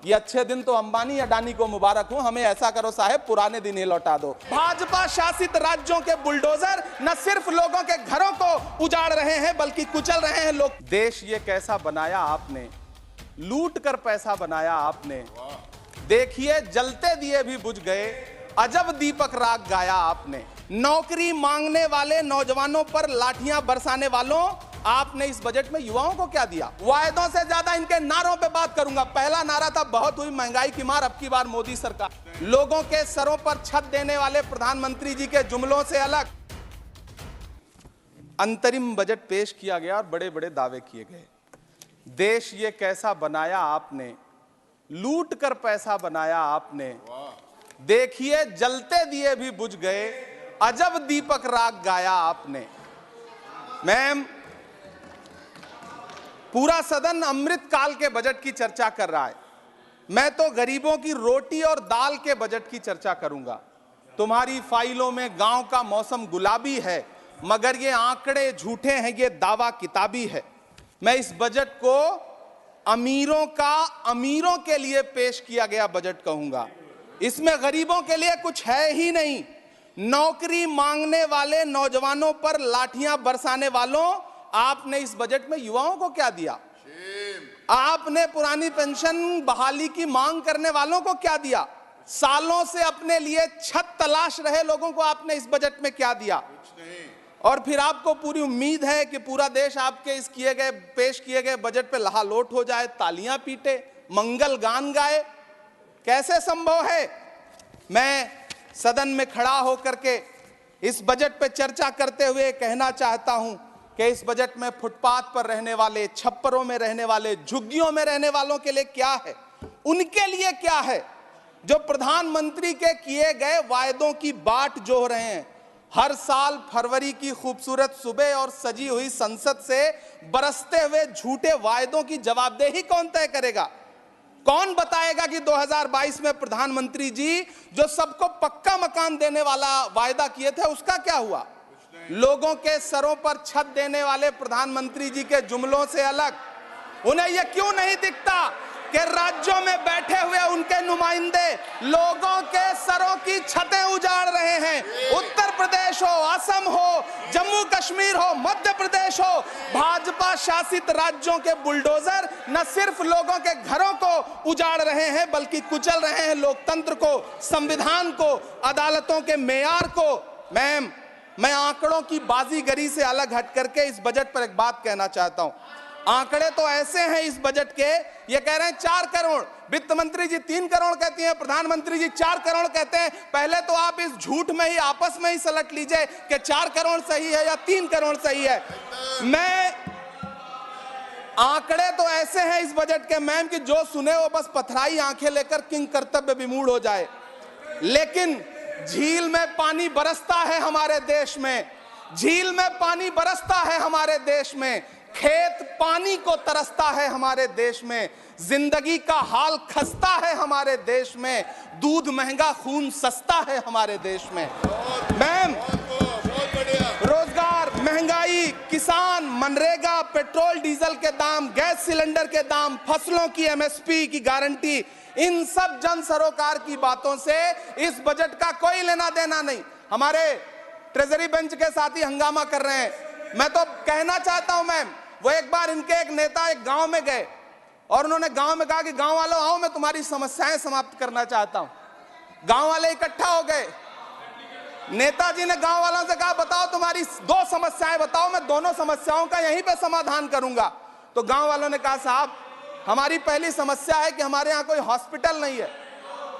ये अच्छे दिन तो अंबानी अडानी को मुबारक हो, हमें ऐसा करो साहब पुराने दिन ही लौटा दो। भाजपा शासित राज्यों के बुलडोजर न सिर्फ लोगों के घरों को उजाड़ रहे हैं बल्कि कुचल रहे हैं लोग। देश ये कैसा बनाया आपने, लूट कर पैसा बनाया आपने। देखिए जलते दिए भी बुझ गए, अजब दीपक राग गाया आपने। नौकरी मांगने वाले नौजवानों पर लाठियां बरसाने वालों, आपने इस बजट में युवाओं को क्या दिया? वायदों से ज्यादा इनके नारों पे बात करूंगा। पहला नारा था बहुत हुई महंगाई की मार, अब की बार मोदी सरकार। लोगों के सरों पर छत देने वाले प्रधानमंत्री जी के जुमलों से अलग अंतरिम बजट पेश किया गया और बड़े बड़े दावे किए गए। देश ये कैसा बनाया आपने, लूट कर पैसा बनाया आपने। देखिए जलते दिए भी बुझ गए, अजब दीपक राग गाया आपने। मैम, पूरा सदन अमृत काल के बजट की चर्चा कर रहा है, मैं तो गरीबों की रोटी और दाल के बजट की चर्चा करूंगा। तुम्हारी फाइलों में गांव का मौसम गुलाबी है, मगर ये आंकड़े झूठे हैं, ये दावा किताबी है। मैं इस बजट को अमीरों के लिए पेश किया गया बजट कहूंगा। इसमें गरीबों के लिए कुछ है ही नहीं। नौकरी मांगने वाले नौजवानों पर लाठियां बरसाने वालों, आपने इस बजट में युवाओं को क्या दिया? आपने पुरानी पेंशन बहाली की मांग करने वालों को क्या दिया? सालों से अपने लिए छत तलाश रहे लोगों को आपने इस बजट में क्या दिया? और फिर आपको पूरी उम्मीद है कि पूरा देश आपके इस पेश किए गए बजट पे लहालोट हो जाए, तालियां पीटे, मंगल गान गाए। कैसे संभव है? मैं सदन में खड़ा होकर के इस बजट पे चर्चा करते हुए कहना चाहता हूं कि इस बजट में फुटपाथ पर रहने वाले, छप्परों में रहने वाले, झुग्गियों में रहने वालों के लिए क्या है, उनके लिए क्या है, जो प्रधानमंत्री के किए गए वायदों की बाट जोह रहे हैं। हर साल फरवरी की खूबसूरत सुबह और सजी हुई संसद से बरसते हुए झूठे वायदों की जवाबदेही कौन तय करेगा? कौन बताएगा कि 2022 में प्रधानमंत्री जी जो सबको पक्का मकान देने वाला वायदा किए थे उसका क्या हुआ? लोगों के सरों पर छत देने वाले प्रधानमंत्री जी के जुमलों से अलग उन्हें यह क्यों नहीं दिखता कि राज्यों में बैठे हुए उनके नुमाइंदे लोगों के सरों की छतें उजाड़ रहे हैं? उत्तर प्रदेश हो, असम हो, जम्मू कश्मीर हो, मध्य प्रदेश हो, भाजपा शासित राज्यों के बुलडोजर न सिर्फ लोगों के घरों को उजाड़ रहे हैं बल्कि कुचल रहे हैं लोकतंत्र को, संविधान को, अदालतों के मेयार को। मैम, मैं आंकड़ों की बाजीगरी से अलग हट करके इस बजट पर एक बात कहना चाहता हूं। आंकड़े तो ऐसे हैं इस बजट के, ये कह रहे हैं 4 करोड़, वित्त मंत्री जी 3 करोड़ कहती हैं, प्रधानमंत्री जी 4 करोड़ कहते हैं। पहले तो आप इस झूठ में ही आपस में ही सलट लीजिए कि 4 करोड़ सही है या 3 करोड़ सही है। आंकड़े तो ऐसे हैं इस बजट के मैम कि जो सुने वो बस पथराई आंखें लेकर किंग कर्तव्य विमूढ़ हो जाए। लेकिन झील में पानी बरसता है हमारे देश में, झील में पानी बरसता है हमारे देश में, खेत पानी को तरसता है हमारे देश में, जिंदगी का हाल खस्ता है हमारे देश में, दूध महंगा खून सस्ता है हमारे देश में। मैम, रोजगार, महंगाई, किसान, मनरेगा, पेट्रोल डीजल के दाम, गैस सिलेंडर के दाम, फसलों की एमएसपी की गारंटी, इन सब जन सरोकार की बातों से इस बजट का कोई लेना देना नहीं। हमारे ट्रेजरी बेंच के साथी हंगामा कर रहे हैं। मैं तो कहना चाहता हूं मैम, वो एक बार इनके एक नेता एक गांव में गए और उन्होंने गांव में कहा कि गांव वालों आओ, मैं तुम्हारी समस्याएं समाप्त करना चाहता हूं। गांव वाले इकट्ठा हो गए। नेताजी ने गांव वालों से कहा बताओ तुम्हारी 2 समस्याएं बताओ, मैं दोनों समस्याओं का यहीं पे समाधान करूंगा। तो गांव वालों ने कहा साहब हमारी पहली समस्या है कि हमारे यहाँ कोई हॉस्पिटल नहीं है।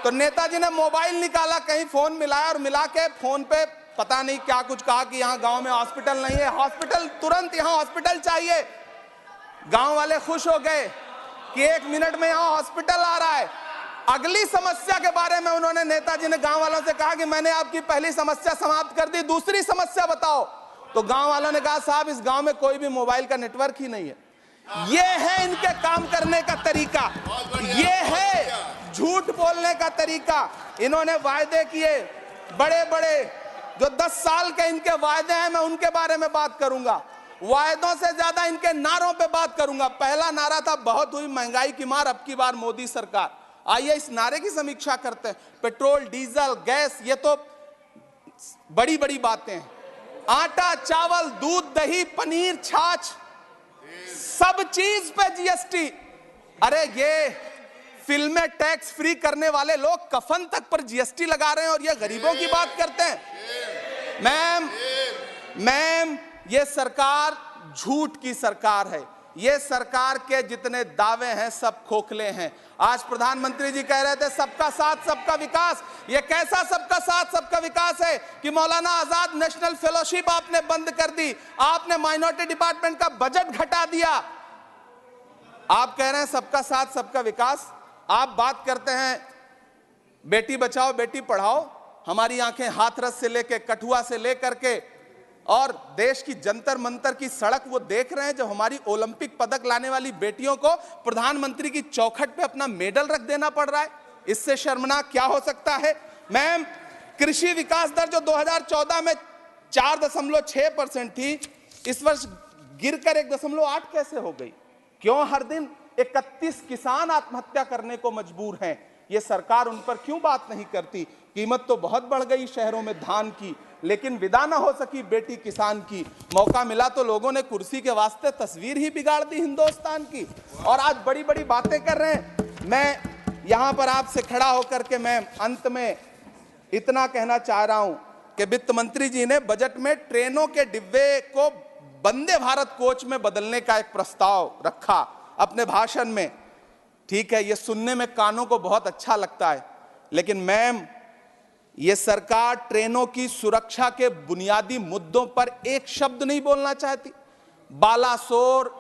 तो नेताजी ने मोबाइल निकाला, कहीं फोन मिलाया और मिला के फोन पे पता नहीं क्या कुछ कहा कि यहाँ गांव में हॉस्पिटल नहीं है, हॉस्पिटल तुरंत, यहाँ हॉस्पिटल चाहिए। गांव वाले खुश हो गए कि 1 मिनट में यहाँ हॉस्पिटल आ रहा है। अगली समस्या के बारे में उन्होंने, नेताजी ने गांव वालों से कहा कि मैंने आपकी पहली समस्या समाप्त कर दी, दूसरी समस्या बताओ। तो गांव वालों ने कहा साहब इस गांव में कोई भी मोबाइल का नेटवर्क ही नहीं है। ये है इनके काम करने का तरीका, ये है झूठ बोलने का तरीका। इन्होंने वायदे किए बड़े बड़े, जो 10 साल के इनके वायदे हैं, मैं उनके बारे में बात करूंगा। वायदों से ज्यादा इनके नारों पे बात करूंगा। पहला नारा था बहुत हुई महंगाई की मार, अब की बार मोदी सरकार। आइए इस नारे की समीक्षा करते हैं। पेट्रोल, डीजल, गैस, ये तो बड़ी बड़ी बातें हैं। आटा, चावल, दूध, दही, पनीर, छाछ, सब चीज पे जीएसटी। अरे ये फिल्में टैक्स फ्री करने वाले लोग कफन तक पर जीएसटी लगा रहे हैं और ये गरीबों की बात करते हैं। मैम, ये सरकार झूठ की सरकार है। ये सरकार के जितने दावे हैं सब खोखले हैं। आज प्रधानमंत्री जी कह रहे थे सबका साथ सबका विकास। ये कैसा सबका साथ सबका विकास है कि मौलाना आजाद नेशनल फेलोशिप आपने बंद कर दी, आपने माइनॉरिटी डिपार्टमेंट का बजट घटा दिया। आप कह रहे हैं सबका साथ सबका विकास। आप बात करते हैं बेटी बचाओ बेटी पढ़ाओ। हमारी आंखें हाथरस से लेके कठुआ से लेकर के और देश की जंतर मंतर की सड़क वो देख रहे हैं जब हमारी ओलंपिक पदक लाने वाली बेटियों को प्रधानमंत्री की चौखट पे अपना मेडल रख देना पड़ रहा है। इससे शर्मनाक क्या हो सकता है। मैम, कृषि विकास दर जो 2014 में 4.6% थी, इस वर्ष गिरकर 1.8 कैसे हो गई? क्यों हर दिन 31 किसान आत्महत्या करने को मजबूर हैं? ये सरकार उन पर क्यों बात नहीं करती? कीमत तो बहुत बढ़ गई शहरों में धान की, लेकिन विदा ना हो सकी बेटी किसान की। मौका मिला तो लोगों ने कुर्सी के वास्ते तस्वीर ही बिगाड़ दी हिंदुस्तान की, और आज बड़ी बड़ी बातें कर रहे हैं। मैं यहां पर आपसे खड़ा होकर के मैं अंत में इतना कहना चाह रहा हूं कि वित्त मंत्री जी ने बजट में ट्रेनों के डिब्बे को वंदे भारत कोच में बदलने का एक प्रस्ताव रखा अपने भाषण में। ठीक है, ये सुनने में कानों को बहुत अच्छा लगता है, लेकिन मैम, ये सरकार ट्रेनों की सुरक्षा के बुनियादी मुद्दों पर एक शब्द नहीं बोलना चाहती। बालासोर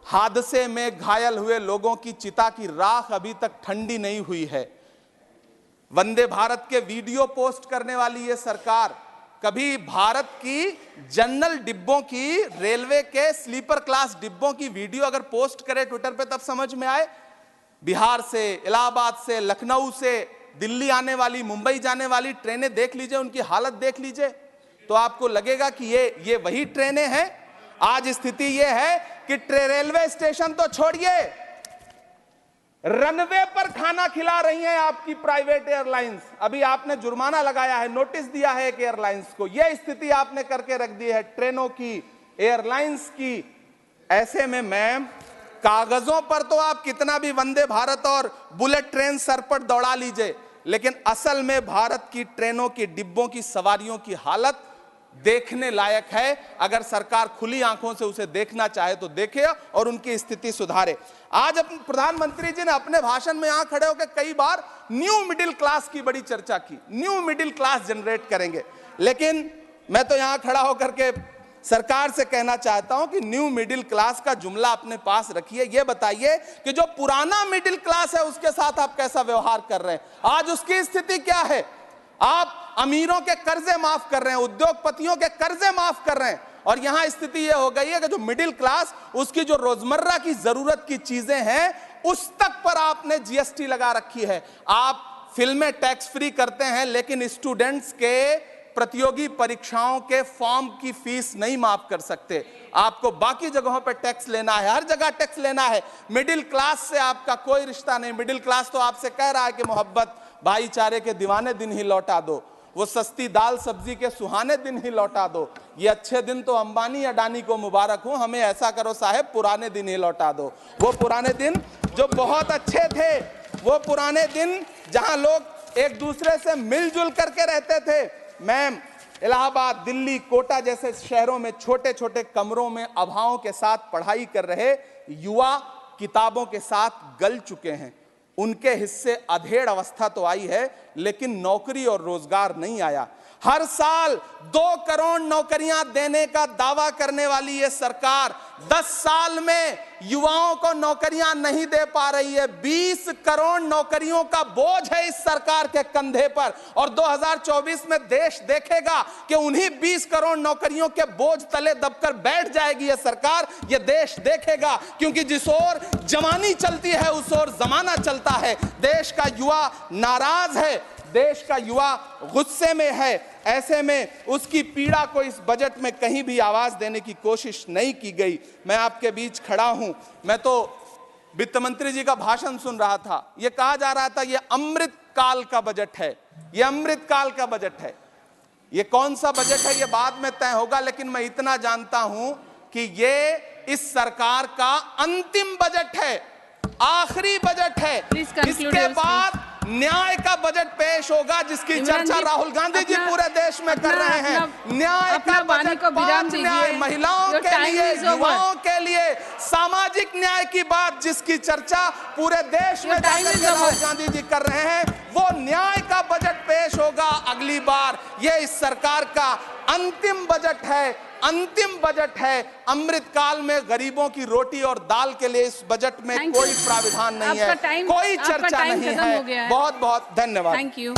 हादसे में घायल हुए लोगों की चिता की राख अभी तक ठंडी नहीं हुई है। वंदे भारत के वीडियो पोस्ट करने वाली ये सरकार कभी भारत की जनरल डिब्बों की, रेलवे के स्लीपर क्लास डिब्बों की वीडियो अगर पोस्ट करे ट्विटर पे तब समझ में आए। बिहार से, इलाहाबाद से, लखनऊ से दिल्ली आने वाली, मुंबई जाने वाली ट्रेनें देख लीजिए, उनकी हालत देख लीजिए, तो आपको लगेगा कि ये वही ट्रेनें हैं। आज स्थिति ये है कि रेलवे स्टेशन तो छोड़िए, रनवे पर खाना खिला रही हैं आपकी प्राइवेट एयरलाइंस। अभी आपने जुर्माना लगाया है, नोटिस दिया है एक एयरलाइंस को। यह स्थिति आपने करके रख दी है ट्रेनों की, एयरलाइंस की। ऐसे में मैम, कागजों पर तो आप कितना भी वंदे भारत और बुलेट ट्रेन सर पर दौड़ा लीजिए, लेकिन असल में भारत की ट्रेनों की डिब्बों की सवारियों की हालत देखने लायक है। अगर सरकार खुली आंखों से उसे देखना चाहे तो देखे और उनकी स्थिति सुधारे। आज प्रधानमंत्री जी ने अपने भाषण में यहां खड़े होकर कई बार न्यू मिडिल क्लास की बड़ी चर्चा की, न्यू मिडिल क्लास जनरेट करेंगे। लेकिन मैं तो यहां खड़ा होकर के सरकार से कहना चाहता हूं कि न्यू मिडिल क्लास का जुमला अपने पास रखिए। यह बताइए कि जो पुराना मिडिल क्लास है उसके साथ आप कैसा व्यवहार कर रहे हैं। आज उसकी स्थिति क्या है? आप अमीरों के कर्जे माफ कर रहे हैं, उद्योगपतियों के कर्जे माफ कर रहे हैं, और यहां स्थिति यह हो गई है कि जो मिडिल क्लास, उसकी जो रोजमर्रा की जरूरत की चीजें हैं उस तक पर आपने जीएसटी लगा रखी है। आप फिल्में टैक्स फ्री करते हैं, लेकिन स्टूडेंट्स के प्रतियोगी परीक्षाओं के फॉर्म की फीस नहीं माफ कर सकते। आपको बाकी जगहों पर टैक्स लेना है, हर जगह टैक्स लेना है। मिडिल क्लास से आपका कोई रिश्ता नहीं। मिडिल क्लास तो आपसे कह रहा है कि मोहब्बत, भाईचारे के दीवाने दिन ही लौटा दो, वो सस्ती दाल सब्जी के सुहाने दिन ही लौटा दो। ये अच्छे दिन तो अंबानी अडानी को मुबारक हो, हमें ऐसा करो साहब पुराने दिन ही लौटा दो। वो पुराने दिन जो बहुत अच्छे थे, वो पुराने दिन जहां लोग एक दूसरे से मिलजुल करके रहते थे। मैम, इलाहाबाद, दिल्ली, कोटा जैसे शहरों में छोटे छोटे कमरों में अभावों के साथ पढ़ाई कर रहे युवा किताबों के साथ गल चुके हैं। उनके हिस्से अधेड़ अवस्था तो आई है, लेकिन नौकरी और रोजगार नहीं आया। हर साल 2 करोड़ नौकरियां देने का दावा करने वाली ये सरकार 10 साल में युवाओं को नौकरियां नहीं दे पा रही है। 20 करोड़ नौकरियों का बोझ है इस सरकार के कंधे पर, और 2024 में देश देखेगा कि उन्हीं 20 करोड़ नौकरियों के बोझ तले दबकर बैठ जाएगी ये सरकार। ये देश देखेगा, क्योंकि जिस ओर जवानी चलती है उस ओर जमाना चलता है। देश का युवा नाराज है, देश का युवा गुस्से में है। ऐसे में उसकी पीड़ा को इस बजट में कहीं भी आवाज देने की कोशिश नहीं की गई। मैं आपके बीच खड़ा हूं, मैं तो वित्त मंत्री जी का भाषण सुन रहा था, यह कहा जा रहा था ये अमृत काल का बजट है, ये अमृत काल का बजट है। ये कौन सा बजट है ये बाद में तय होगा, लेकिन मैं इतना जानता हूं कि ये इस सरकार का अंतिम बजट है, आखिरी बजट है। इसके बाद न्याय का बजट पेश होगा, जिसकी चर्चा राहुल गांधी जी पूरे देश में कर रहे हैं। न्याय का बजट, 5 न्याय, महिलाओं के लिए, युवाओं के लिए, सामाजिक न्याय की बात जिसकी चर्चा पूरे देश में जाकर के राहुल गांधी जी कर रहे हैं, वो न्याय का बजट पेश होगा अगली बार। ये इस सरकार का अंतिम बजट है, अंतिम बजट है। अमृत काल में गरीबों की रोटी और दाल के लिए इस बजट में कोई प्राविधान नहीं है, कोई चर्चा नहीं है। बहुत बहुत धन्यवाद। Thank you.